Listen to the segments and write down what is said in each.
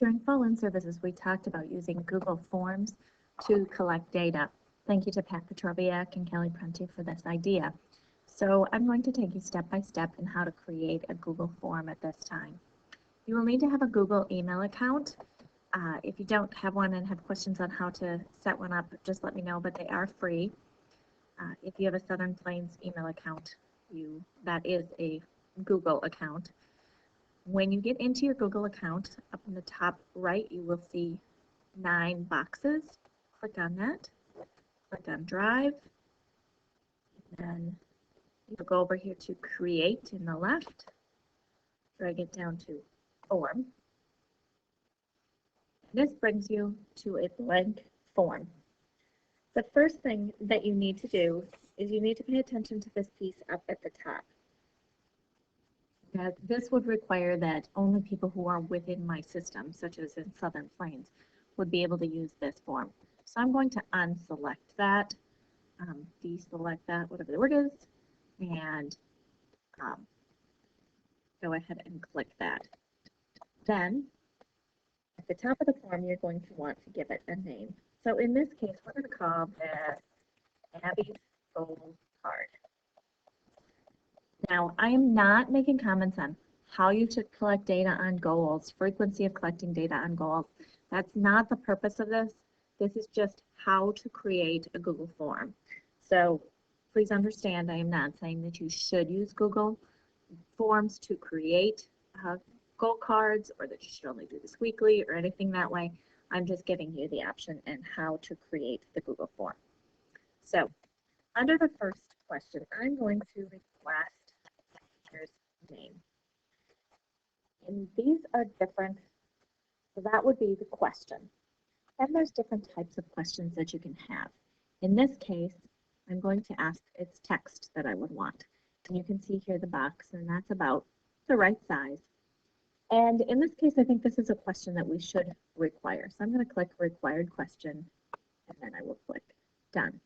During Fall In Services, we talked about using Google Forms to collect data. Thank you to Pat Petroviak and Kelly Prenti for this idea. So I'm going to take you step by step in how to create a Google form at this time. You will need to have a Google email account. If you don't have one and have questions on how to set one up, just let me know, but they are free. If you have a Southern Plains email account, that is a Google account. When you get into your Google account, up in the top right, you will see 9 boxes. Click on that, click on Drive, then you'll go over here to Create in the left, drag it down to Form. This brings you to a blank form. The first thing that you need to do is you need to pay attention to this piece up at the top. This would require that only people who are within my system, such as in Southern Plains, would be able to use this form. So I'm going to unselect that, deselect that, whatever the word is, and go ahead and click that. Then, at the top of the form, you're going to want to give it a name. So in this case, we're going to call this Abby's Gold Card. Now, I am not making comments on how you should collect data on goals, frequency of collecting data on goals. That's not the purpose of this. This is just how to create a Google form. So please understand, I am not saying that you should use Google Forms to create goal cards, or that you should only do this weekly or anything that way. I'm just giving you the option and how to create the Google form. So under the first question, I'm going to request teacher's name. And these are different, so that would be the question. And there's different types of questions that you can have. In this case, I'm going to ask, it's text that I would want. And you can see here the box, and that's about the right size. And in this case, I think this is a question that we should require. So I'm going to click Required Question, and then I will click Done.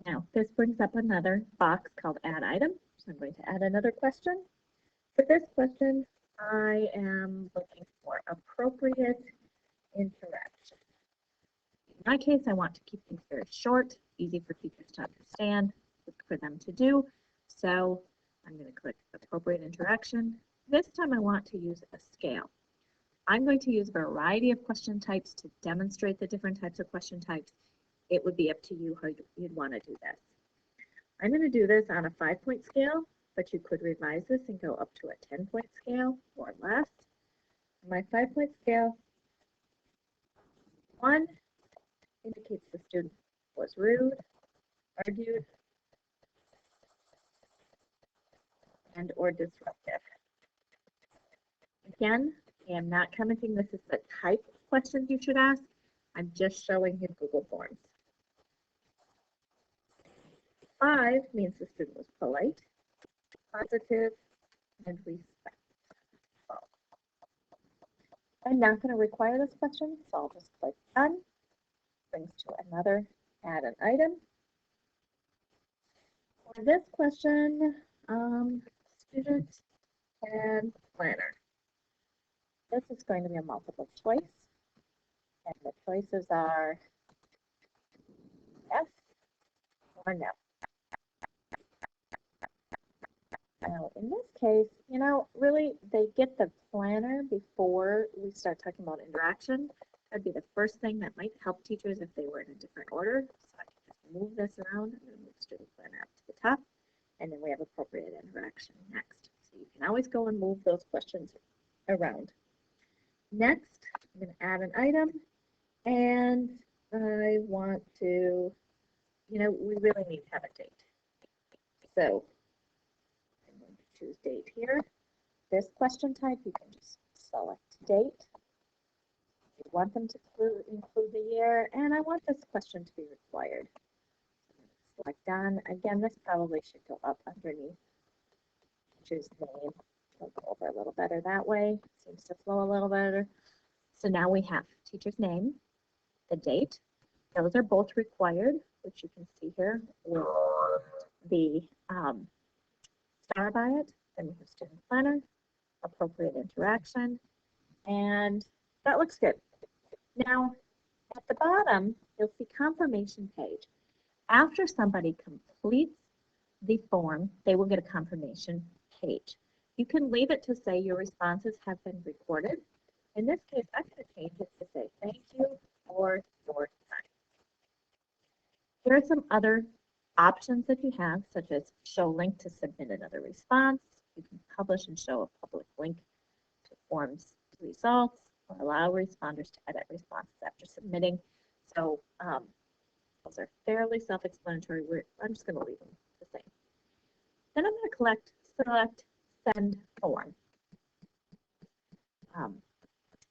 Now, this brings up another box called Add Item. So I'm going to add another question. For this question, I am looking for appropriate interaction. In my case, I want to keep things very short, easy for teachers to understand, for them to do. So I'm going to click Appropriate Interaction. This time I want to use a scale. I'm going to use a variety of question types to demonstrate the different types of question types. It would be up to you how you'd want to do this. I'm going to do this on a 5-point scale, but you could revise this and go up to a 10-point scale or less. My 5-point scale, 1 indicates the student was rude, argued, and or disruptive. Again, I am not commenting this is the type of questions you should ask. I'm just showing you Google Forms. 5 means the student was polite, positive, and respectful. I'm not going to require this question, so I'll just click Done. Brings to another Add an Item. For this question, student and planner. This is going to be a multiple choice, and the choices are yes or no. Now, in this case, really they get the planner before we start talking about interaction. That'd be the first thing that might help teachers if they were in a different order. So I can just move this around and move student planner up to the top, and then we have appropriate interaction next. So you can always go and move those questions around. Next, I'm going to add an item, and I want to, we really need to have a date. So I'm going to choose date here. This question type, you can just select date. You want them to include the year, and I want this question to be required. Select done. Again, this probably should go up underneath teacher's name. It'll go over a little better that way. Seems to flow a little better. So now we have teacher's name, the date. Those are both required, which you can see here with the star by it. Then we have student planner, appropriate interaction, and that looks good. Now, at the bottom, you'll see confirmation page. After somebody completes the form, they will get a confirmation page. You can leave it to say your responses have been recorded. In this case, I'm going to change it to say thank you for your time. There are some other options that you have, such as show link to submit another response. You can publish and show a public link to forms results, or allow responders to edit responses after submitting. So those are fairly self-explanatory. I'm just going to leave them the same. Then I'm going to select send form. I'm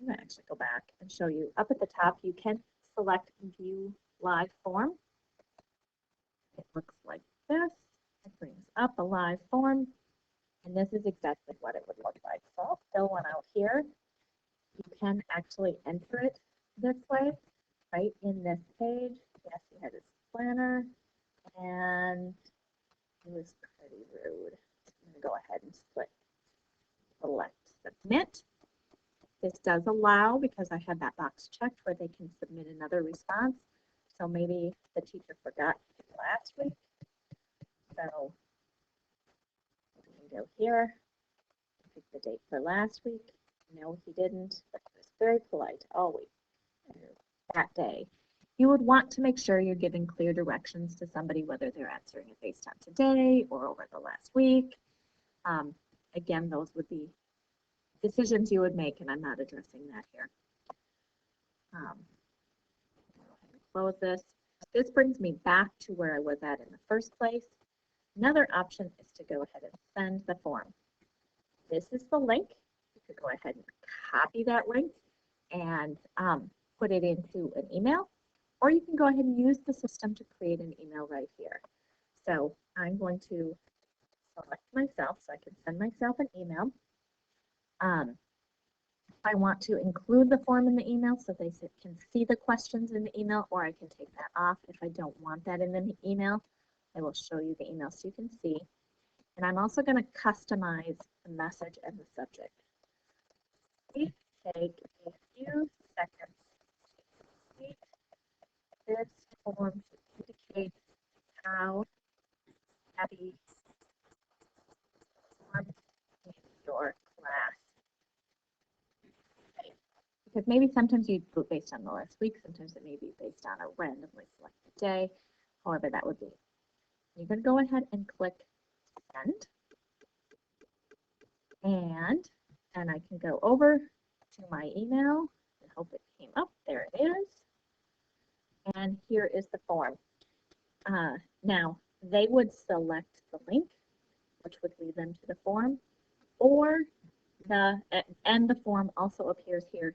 going to actually go back and show you. Up at the top, you can select view live form. It looks like this. It brings up a live form, and this is exactly what it would look like. So I'll fill one out here. You can actually enter it this way, right in this page. Yes, you had this planner, and it was pretty rude. I'm going to go ahead and select submit. This does allow, because I had that box checked, where they can submit another response. So maybe the teacher forgot last week. So we can go here, pick the date for last week. No, he didn't, but he was very polite all week. That day, you would want to make sure you're giving clear directions to somebody, whether they're answering it based on today or over the last week. Again, those would be decisions you would make, and I'm not addressing that here. Close this. This brings me back to where I was at in the first place. Another option is to go ahead and send the form. This is the link. You could go ahead and copy that link and put it into an email, or you can go ahead and use the system to create an email right here. So I'm going to select myself so I can send myself an email. I want to include the form in the email so they can see the questions in the email, or I can take that off. If I don't want that in the email, I will show you the email so you can see. And I'm also going to customize the message and the subject. Please take a few seconds to complete this form to indicate how happy form in your class. Because maybe sometimes you do it based on the last week, sometimes it may be based on a randomly selected day, however that would be. You're going to go ahead and click send. And then I can go over to my email and hope it came up. There it is. And here is the form. Now, they would select the link, which would lead them to the form, or the form also appears here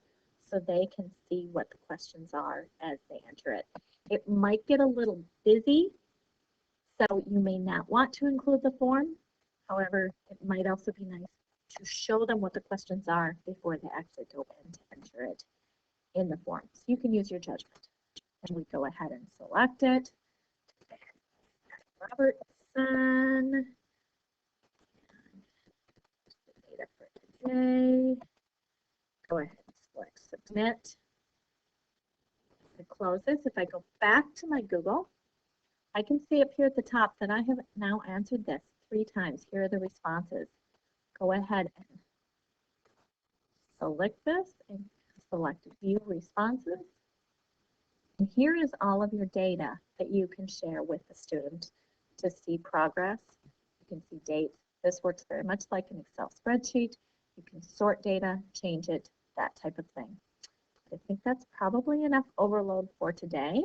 so they can see what the questions are as they enter it. It might get a little busy, so you may not want to include the form. However, it might also be nice to show them what the questions are before they actually go in to enter it in the form. So you can use your judgment. And we go ahead and select it. Robertson. Data for today. Go ahead and select submit. To close this, if I go back to my Google, I can see up here at the top that I have now answered this 3 times. Here are the responses. Go ahead and select this and select view responses. And here is all of your data that you can share with the student to see progress. You can see dates. This works very much like an Excel spreadsheet. You can sort data, change it, that type of thing. I think that's probably enough overload for today.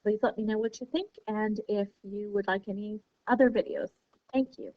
Please let me know what you think and if you would like any other videos. Thank you.